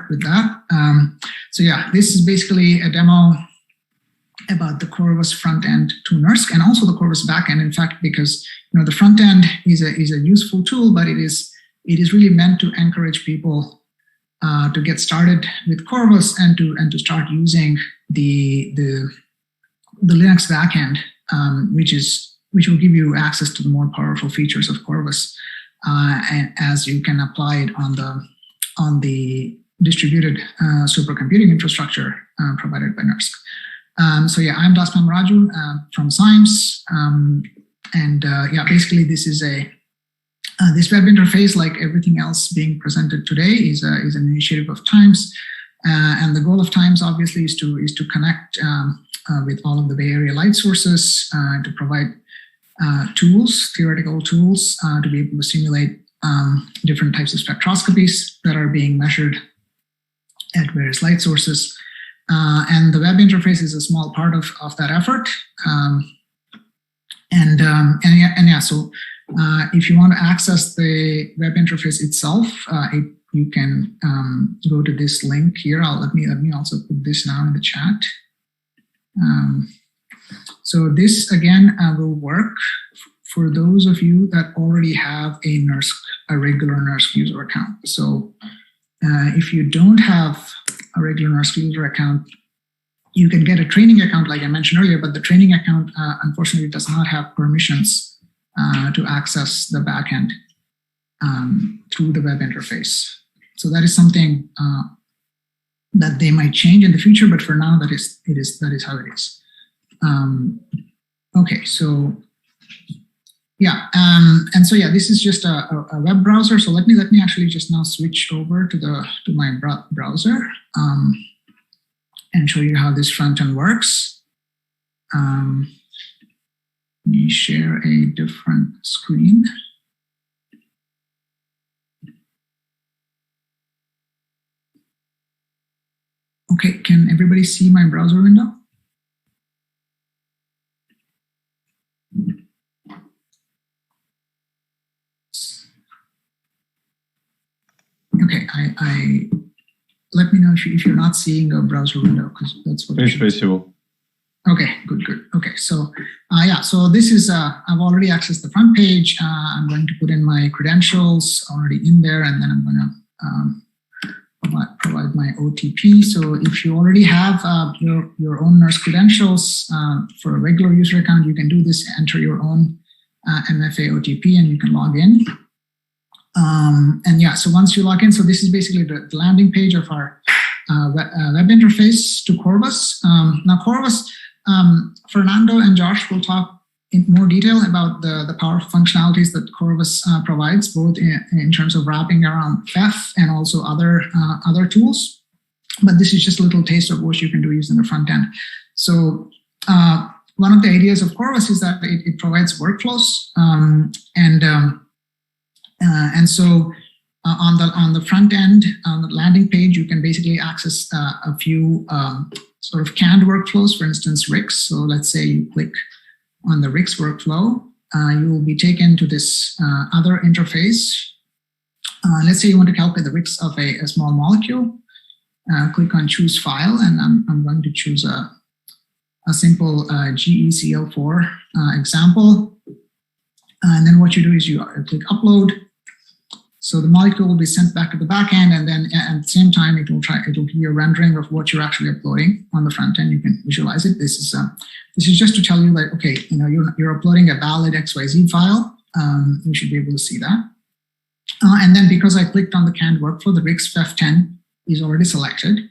with that. So yeah, this is basically a demo about the Corvus front end to NERSC and also the Corvus back end. In fact, because the front end is a useful tool, but it is really meant to encourage people to get started with Corvus and to start using the Linux backend, which will give you access to the more powerful features of Corvus, as you can apply it on the distributed supercomputing infrastructure provided by NERSC. So yeah, I'm Pemmaraju from Symes, and yeah, basically this is this web interface, like everything else being presented today, is an initiative of Times, and the goal of Times obviously is to connect with all of the Bay Area light sources to provide tools, theoretical tools, to be able to simulate different types of spectroscopies that are being measured at various light sources. And the web interface is a small part of that effort. So if you want to access the web interface itself, you can go to this link here. Let me also put this now in the chat. So this again will work for those of you that already have a regular NERSC user account. So if you don't have a regular NERSC user account, you can get a training account like I mentioned earlier, but the training account unfortunately does not have permissions to access the backend through the web interface. So that is something that they might change in the future, but for now that is how it is. Okay, so yeah, and so yeah, this is just a web browser. So let me actually just now switch over to my browser and show you how this front end works. Let me share a different screen. Okay, can everybody see my browser window? Okay, let me know if you're not seeing a browser window, because that's what it's visible. Okay, good. Okay, so yeah, so this is I've already accessed the front page. I'm going to put in my credentials already in there, and then I'm going to provide my OTP. So if you already have your own NERSC credentials for a regular user account, you can do this, enter your own MFA OTP, and you can log in. And yeah, so once you log in, so this is basically the landing page of our web interface to Corvus. Now Corvus, Fernando and Josh will talk in more detail about the powerful functionalities that Corvus provides, both in terms of wrapping around FEF and also other tools. But this is just a little taste of what you can do using the front end. So one of the ideas of Corvus is that it provides workflows, and so on the front end, on the landing page, you can basically access a few sort of canned workflows, for instance, RICS. So let's say you click on the RICS workflow, you will be taken to this other interface. Let's say you want to calculate the RICS of a small molecule. Click on choose file, and I'm going to choose a simple GeCl4 example. And then what you do is you click upload. So the molecule will be sent back to the back end, and then at the same time, it will give you a rendering of what you're actually uploading on the front end. You can visualize it. This is just to tell you that, okay, you're uploading a valid XYZ file. You should be able to see that. And then because I clicked on the canned workflow, the RICS FEF10 is already selected.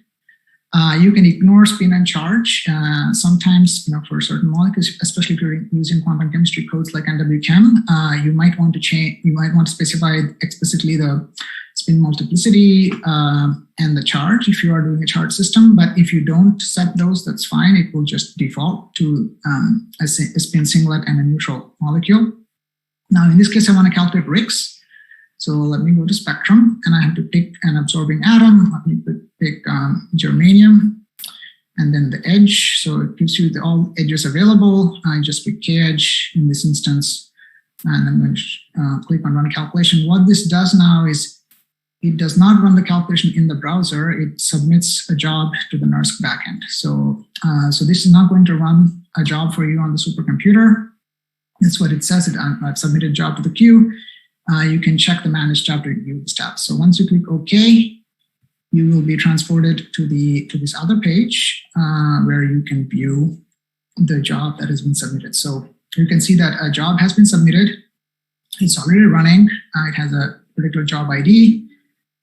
You can ignore spin and charge. Sometimes, for certain molecules, especially if you're using quantum chemistry codes like NWChem, you might want to change. You might want to specify explicitly the spin multiplicity and the charge if you are doing a charge system. But if you don't set those, that's fine. It will just default to a spin singlet and a neutral molecule. Now, in this case, I want to calculate RICS. So let me go to spectrum, and I have to pick an absorbing atom. Let me pick germanium, and then the edge. So it gives you all edges available. I just pick K edge in this instance, and I'm going to click on run calculation. What this does now is it does not run the calculation in the browser. It submits a job to the NERSC backend. So this is not going to run a job for you on the supercomputer. That's what it says. I've submitted a job to the queue. You can check the manage job to review the steps. So once you click OK, you will be transported to this other page where you can view the job that has been submitted. So you can see that a job has been submitted. It's already running. It has a particular job ID,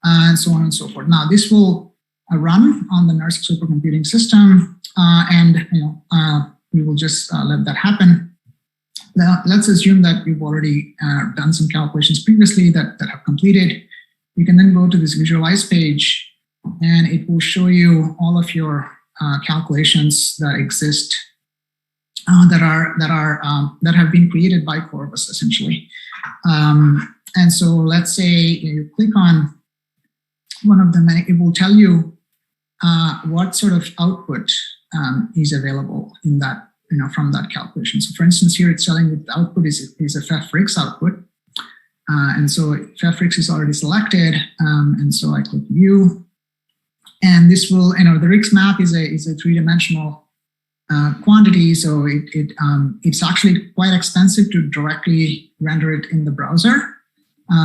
and so on and so forth. Now this will run on the NERSC supercomputing system, and we will just let that happen. Now, let's assume that you've already done some calculations previously that have completed. You can then go to this visualize page, and it will show you all of your calculations that exist that have been created by Corvus, essentially. And so let's say you click on one of them, and it will tell you what sort of output is available in that, from that calculation. So for instance, here it's telling you the output is a FEF-RIX output. And so FEF-RIX is already selected. And so I click view, and this will, the RIX map is a three-dimensional quantity, so it's actually quite expensive to directly render it in the browser.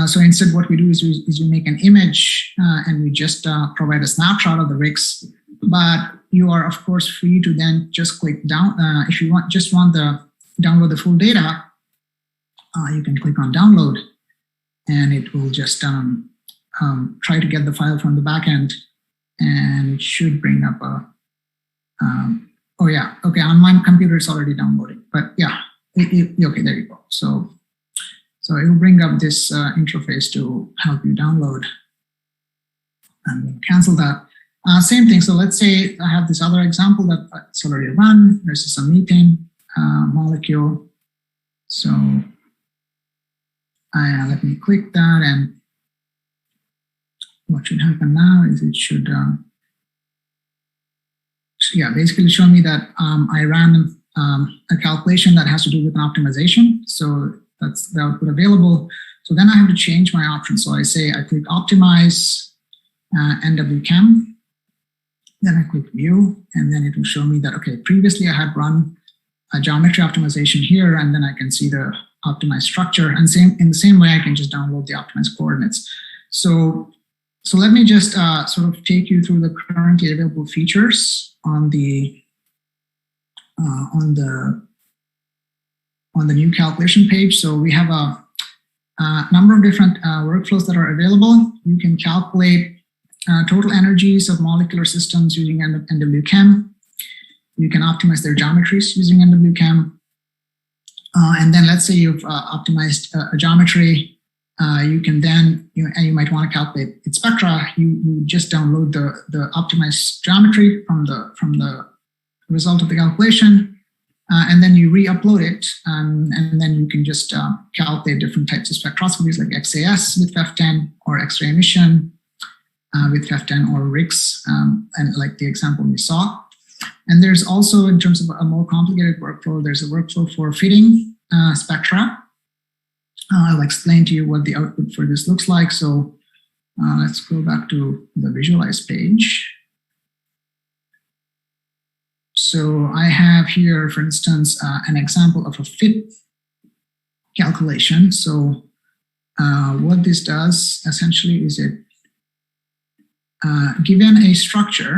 So instead, what we do is we make an image, and we just provide a snapshot of the RIX. But you are, of course, free to then just click down. If you want to download the full data, you can click on download, and it will just try to get the file from the backend, and it should bring up a. Oh yeah, okay, on my computer it's already downloading, but yeah, okay, there you go. So it will bring up this interface to help you download. I'm going to cancel that. Same thing, so let's say I have this other example that's already run. There's some methane molecule. So let me click that, and what should happen now is it should, basically show me that I ran a calculation that has to do with an optimization. So that's the output available. So then I have to change my option. So I click optimize NWChem. Then I click view, and then it will show me that, okay, previously I had run a geometry optimization here, and then I can see the optimized structure. And in the same way, I can just download the optimized coordinates. So let me just sort of take you through the currently available features on the new calculation page. So we have a number of different workflows that are available. You can calculate total energies of molecular systems using NWChem. You can optimize their geometries using NWChem. And then let's say you've optimized a geometry. You can then, and you might want to calculate its spectra. You just download the optimized geometry from the result of the calculation, and then you re-upload it, and then you can just calculate different types of spectroscopies like XAS with FEF10 or X-ray emission with FEF10 or RIX, and like the example we saw. And there's also, in terms of a more complicated workflow, there's a workflow for fitting spectra. I'll explain to you what the output for this looks like. So let's go back to the visualize page. So I have here, for instance, an example of a fit calculation. So what this does essentially is it, given a structure,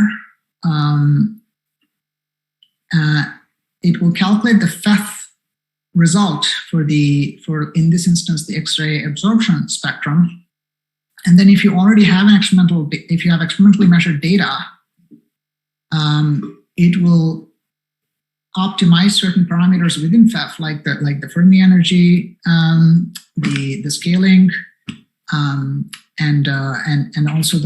it will calculate the FEF result for in this instance the X-ray absorption spectrum, and then if you already have if you have experimentally measured data, it will optimize certain parameters within FEF, like the Fermi energy, the scaling, and also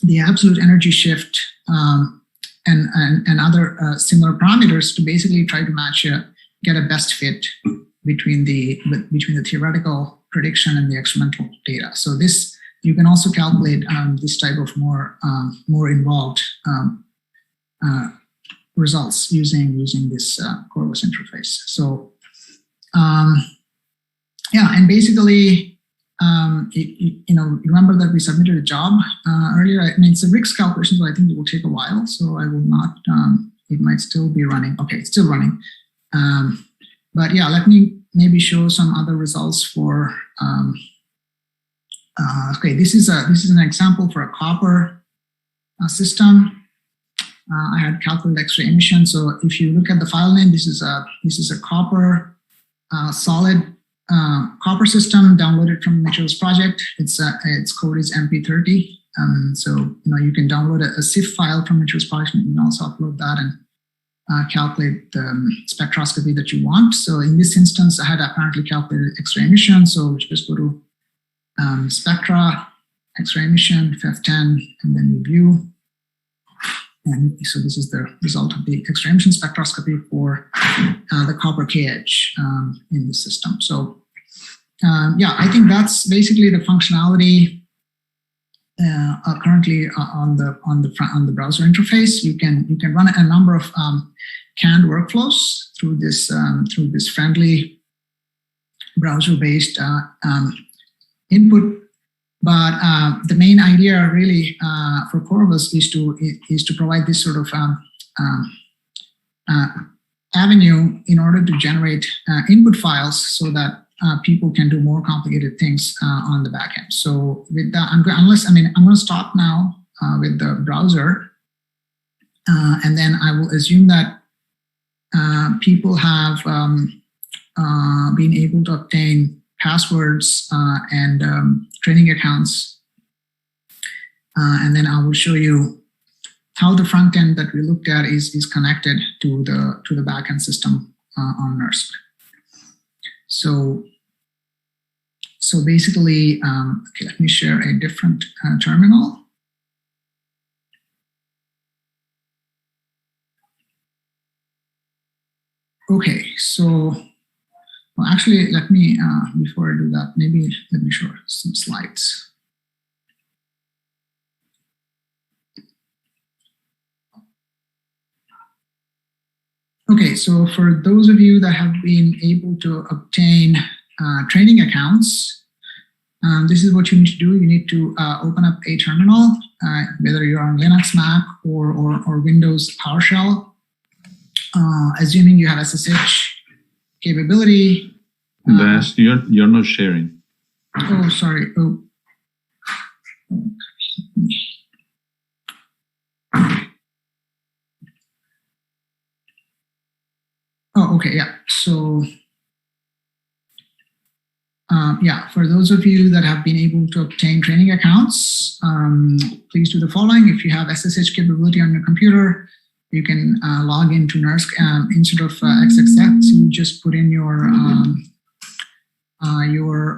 the absolute energy shift, and other similar parameters to basically try to get a best fit between the theoretical prediction and the experimental data. So this, you can also calculate this type of more involved results using this Corvus interface. So and basically remember that we submitted a job earlier. I mean, it's a RICS calculation, so I think it will take a while. So I will not. It might still be running. Okay, it's still running. But yeah, let me maybe show some other results for. Okay, this is an example for a copper system. I had calculated X-ray emission. So if you look at the file name, this is a copper solid copper system downloaded from Materials project. Its code is MP30. So you can download a CIF file from Materials project, and you can also upload that and calculate the spectroscopy that you want. So in this instance, I had apparently calculated X-ray emission. So just go to spectra, X-ray emission, FF10, and then you view. And so this is the result of the X-ray emission spectroscopy for the copper KH in the system. So yeah, I think that's basically the functionality currently on the browser interface. You can run a number of canned workflows through this friendly browser-based input. But the main idea really for Corvus is to provide this sort of avenue in order to generate input files so that people can do more complicated things on the back end. So with that, I'm going to stop now with the browser, and then I will assume that people have been able to obtain passwords and training accounts, and then I will show you how the front end that we looked at is connected to the backend system on NERSC. So basically, okay, let me share a different terminal. Okay, so. Well, actually, let me, before I do that, maybe let me show some slides. Okay, so for those of you that have been able to obtain training accounts, this is what you need to do. You need to open up a terminal, whether you're on Linux, Mac, or Windows PowerShell, assuming you have SSH capability. That's, you're not sharing. Oh, sorry. Oh. Oh, okay. Yeah. So, yeah, for those of you that have been able to obtain training accounts, please do the following. If you have SSH capability on your computer, you can log into NERSC instead of XXX. You just put in your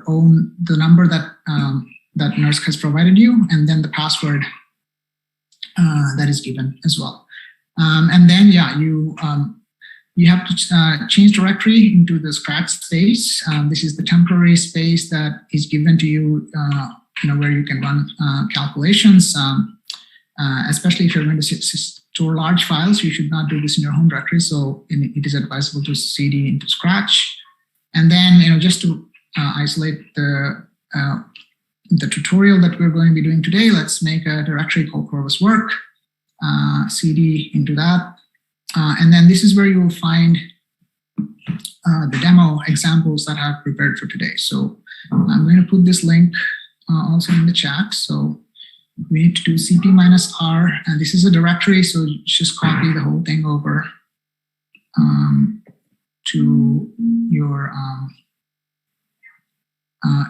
own, the number that that NERSC has provided you, and then the password that is given as well. And then yeah, you have to change directory into the scratch space. This is the temporary space that is given to you, where you can run calculations. Especially if you're going to store large files, you should not do this in your home directory. So it is advisable to cd into scratch. And then, just to isolate the tutorial that we're going to be doing today, let's make a directory called Corvus work, cd into that. And then this is where you will find the demo examples that I've prepared for today. So I'm going to put this link also in the chat. So we need to do cp-r, and this is a directory, so just copy the whole thing over to your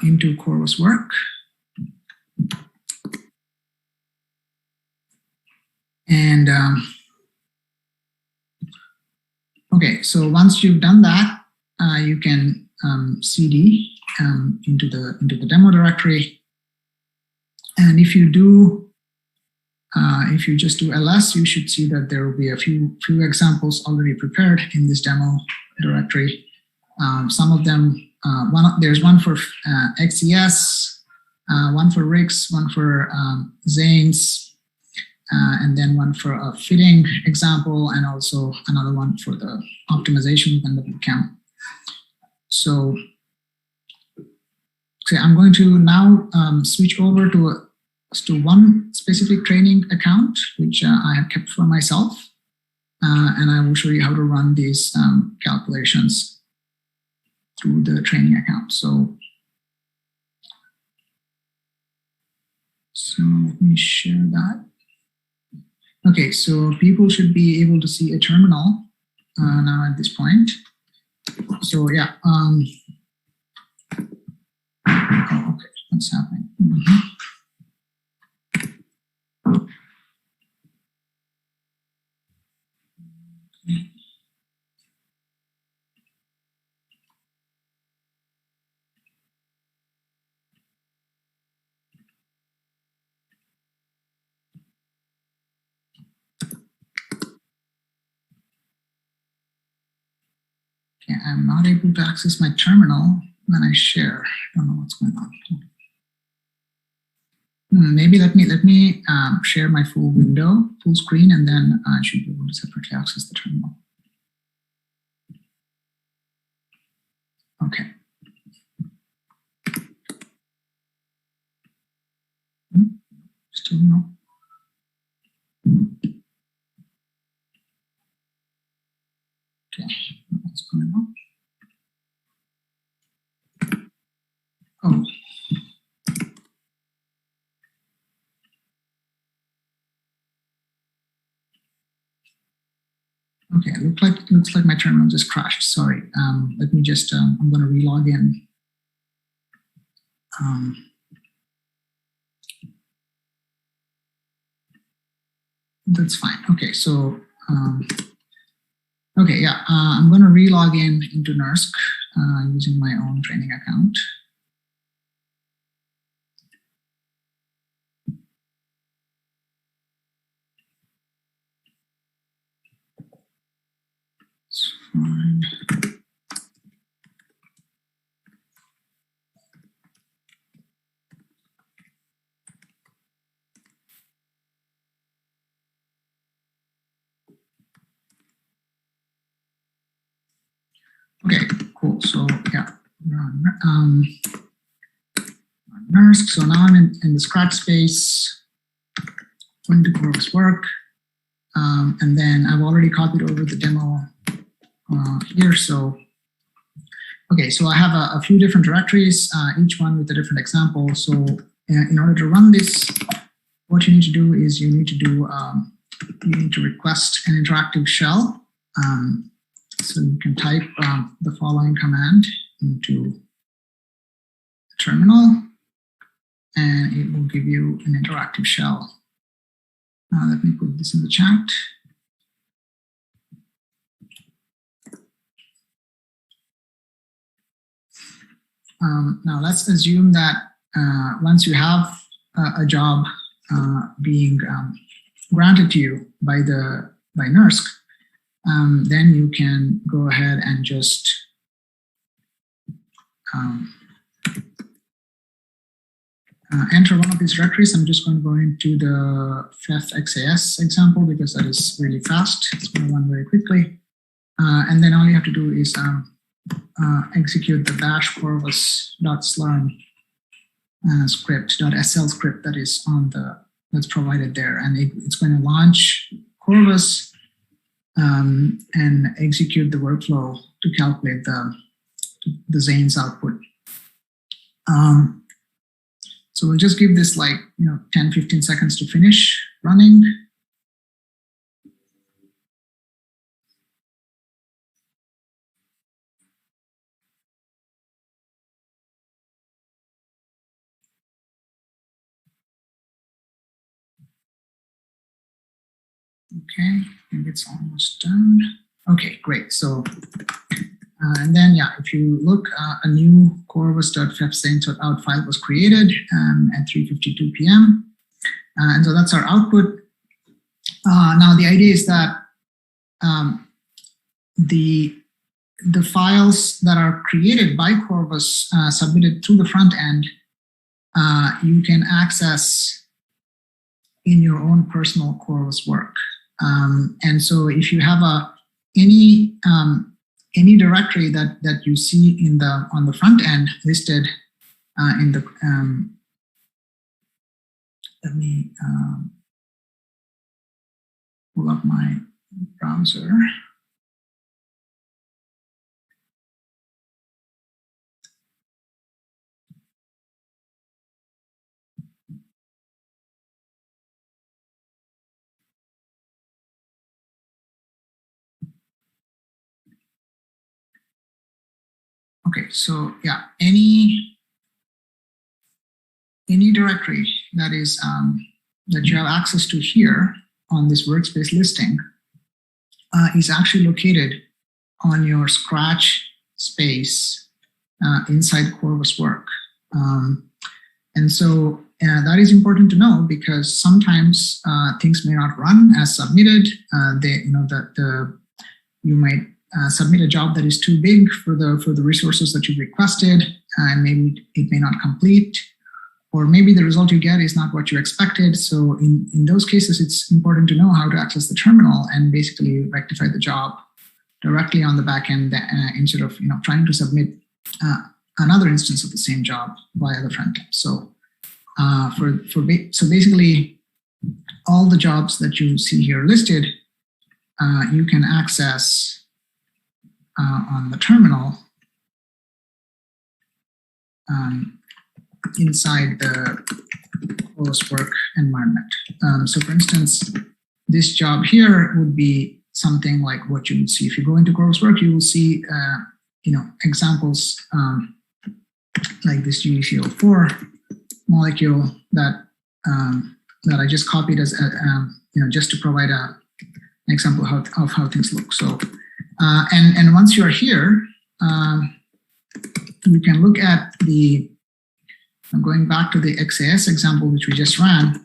into Corvus work. And okay, so once you've done that, you can cd into the demo directory. And if you do, if you just do ls, you should see that there will be a few examples already prepared in this demo directory. Some of them, there's one for XES, one for RICS, one for Zanes, and then one for a fitting example, and also another one for the optimization and the bootcamp. So So I'm going to now switch over to one specific training account, which I have kept for myself. And I will show you how to run these calculations through the training account. So let me share that. Okay, so people should be able to see a terminal now at this point. So yeah, oh, okay, what's happening? Okay, I'm not able to access my terminal when I share. I don't know what's going on. Maybe let me share my full window, full screen, and then I should be able to separately access the terminal. Okay. Still no. Okay, what's going on? Oh. Okay, looks like my terminal just crashed. Sorry. Let me just. I'm going to relog in. That's fine. Okay, so okay, yeah. I'm going to relog in into NERSC using my own training account. It's fine. Okay, cool. So yeah, NERSC. So now I'm in the Scratch space, going to Corvus work, and then I've already copied over the demo here. So okay, so I have a few different directories, each one with a different example. So in order to run this, what you need to do is you need to request an interactive shell. So you can type the following command into the terminal, and it will give you an interactive shell. Let me put this in the chat. Now let's assume that once you have a job being granted to you by NERSC, then you can go ahead and just enter one of these directories. I'm just going to go into the FFXAS example because that is really fast. It's going to run very quickly. And then all you have to do is execute the bash corvus.slurm script.sl script that is that's provided there, and it's going to launch Corvus and execute the workflow to calculate the Zane's output. So we'll just give this 10-15 seconds to finish running. Okay, I think it's almost done. Okay, great. So, and then, yeah, if you look, a new corvus.fefzane.out file was created at 3:52 p.m. And so that's our output. Now, the idea is that the files that are created by Corvus, submitted through the front end, you can access in your own personal Corvus work. And so if you have any directory that you see on the front end listed in the let me pull up my browser. Okay, so yeah, any directory that is that you have access to here on this workspace listing is actually located on your Scratch space inside Corvus work. And so that is important to know because sometimes things may not run as submitted. You might submit a job that is too big for the resources that you've requested, and maybe it may not complete, or maybe the result you get is not what you expected. So in those cases, it's important to know how to access the terminal and basically rectify the job directly on the back end instead of trying to submit another instance of the same job via the front end. So so basically, all the jobs that you see here listed, you can access on the terminal inside the Corvus work environment. So for instance, this job here would be something like what you would see. If you go into Corvus work, you will see examples like this GDCO4 molecule that I just copied as just to provide an example of how things look. So and once you are here, you can look at I'm going back to the XAS example which we just ran.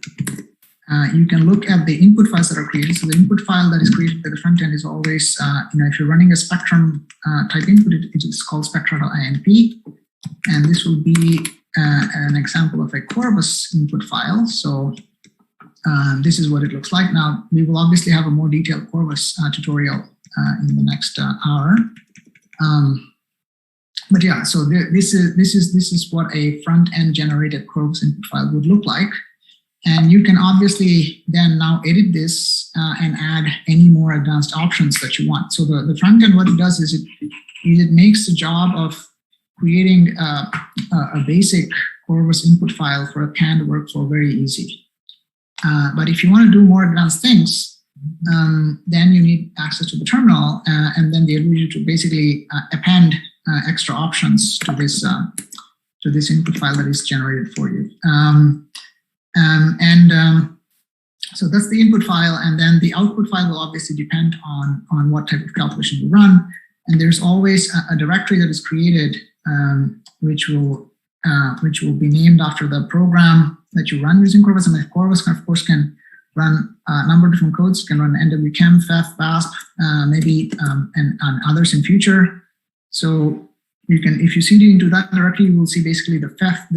You can look at the input files that are created. So the input file that is created by the front end is always, if you're running a Spectrum type input, it is called spectra.inp. And this will be an example of a Corvus input file. So this is what it looks like. Now, we will obviously have a more detailed Corvus tutorial in the next hour. But yeah, so this is what a front-end generated Corvus input file would look like. And you can obviously then now edit this and add any more advanced options that you want. So the front end, what it does is it makes the job of creating a basic Corvus input file for a canned workflow very easy. But if you want to do more advanced things, then you need access to the terminal and then the ability to basically append extra options to this input file that is generated for you. So that's the input file, and then the output file will obviously depend on what type of calculation you run. And there's always a directory that is created which will be named after the program that you run using Corvus. And Corvus, of course, can run a number of different codes. It can run NWChem, FEF, BASP, maybe and others in future. So you can, if you cd into that directory, you will see basically the FEF.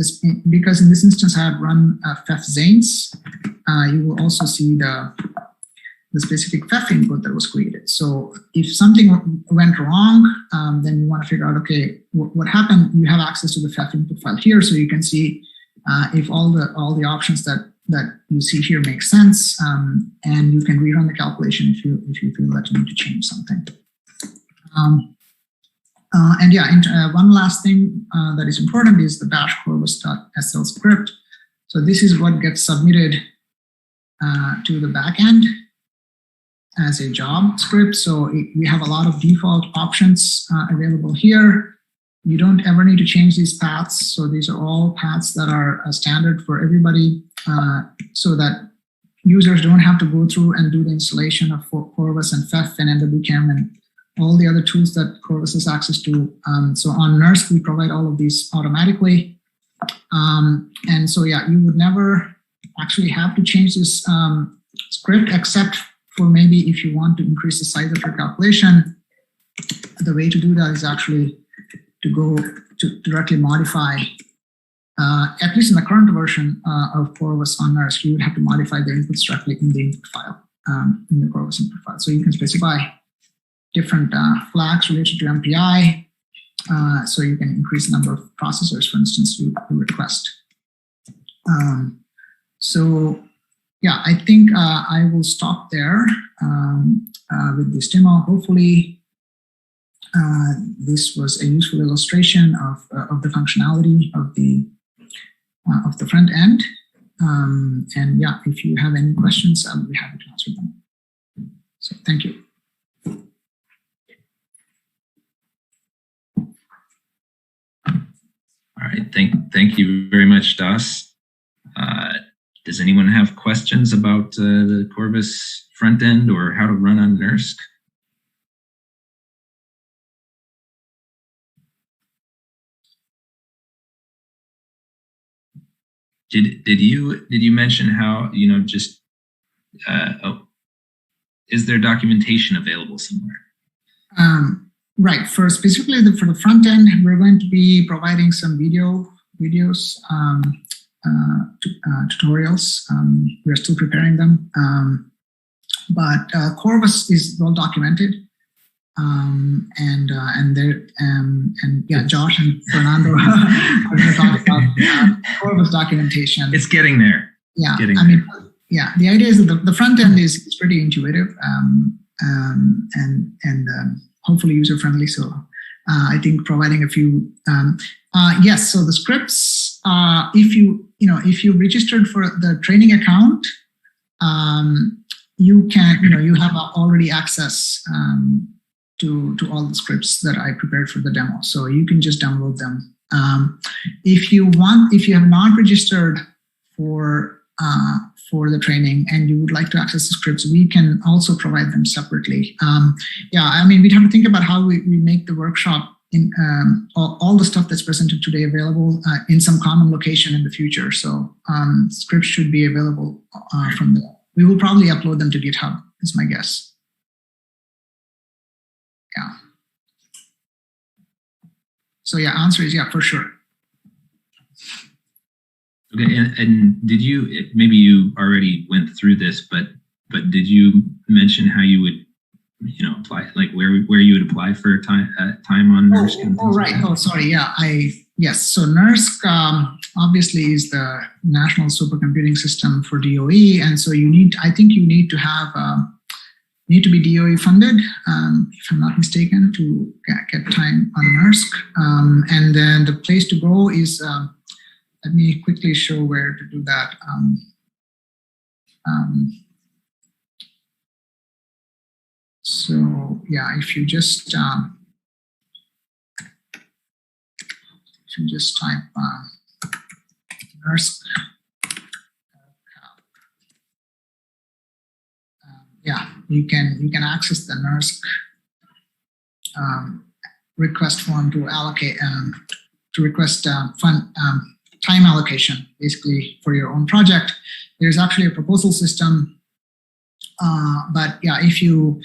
Because in this instance I have run FEF Zanes. You will also see the specific FEF input that was created. So if something went wrong, then you want to figure out, okay, what happened? You have access to the FEF input file here, so you can see if all the options that you see here make sense, and you can rerun the calculation if you feel that you need to change something. And yeah, one last thing that is important is the bash corvus.sl script. So this is what gets submitted to the backend as a job script. So we have a lot of default options available here. You don't ever need to change these paths. So these are all paths that are standard for everybody, so that users don't have to go through and do the installation of Corvus and FEF and NWChem and all the other tools that Corvus has access to. So on NERSC, we provide all of these automatically. And so yeah, you would never actually have to change this script, except for maybe if you want to increase the size of your calculation. The way to do that is actually to go to directly modify, at least in the current version of Corvus on NERSC, you would have to modify the inputs directly in the input file, in the Corvus input file. So you can specify different flags related to MPI, So you can increase the number of processors, for instance, you request. So yeah, I think I will stop there with this demo. Hopefully, this was a useful illustration of the functionality of the front end. And yeah, if you have any questions, I'll be happy to answer them. So thank you. All right, thank you very much, Das. Does anyone have questions about the Corvus front end or how to run on NERSC? Did you mention how, you know, just is there documentation available somewhere? Right. For specifically for the front end, we're going to be providing some videos, tutorials. We're still preparing them, but Corvus is well documented, and yeah, Josh and Fernando are going to talk about Corvus documentation. It's getting there. Yeah, I mean, yeah. The idea is that the front end is pretty intuitive, and hopefully user friendly. So I think providing a few, yes. So the scripts, if you registered for the training account, you can, you have already access to all the scripts that I prepared for the demo. So you can just download them. If you have not registered for the training and you would like to access the scripts, we can also provide them separately. Yeah, I mean, we'd have to think about how we make the workshop in all the stuff that's presented today available in some common location in the future. So scripts should be available from there. We will probably upload them to GitHub, is my guess. Yeah. So yeah, answer is yeah, for sure. Okay, and did you, maybe you already went through this, but did you mention how you would, apply, like where you would apply for time on NERSC? Oh, right. Oh, sorry. Yeah, yes. So NERSC obviously is the national supercomputing system for DOE, and so I think you need to have need to be DOE funded, if I'm not mistaken, to get time on NERSC. And then the place to go is. Let me quickly show where to do that. So yeah, if you just type NERSC, yeah, you can access the NERSC request form to allocate to request time allocation, basically for your own project. There's actually a proposal system, but yeah, if you're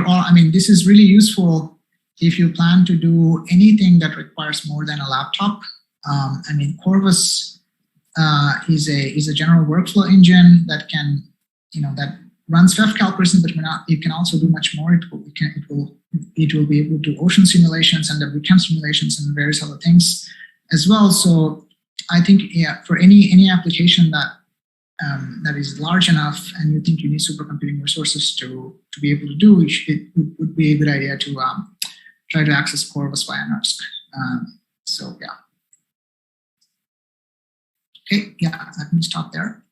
all, I mean, this is really useful if you plan to do anything that requires more than a laptop. I mean, Corvus is a general workflow engine that can, that runs FEF calculations, but it can also do much more. It will be able to do ocean simulations and WChem simulations and various other things as well. So I think, yeah, for any application that is large enough and you think you need supercomputing resources to be able to do, it would be a good idea to try to access Corvus via NERSC. So yeah. Okay, yeah, let me stop there.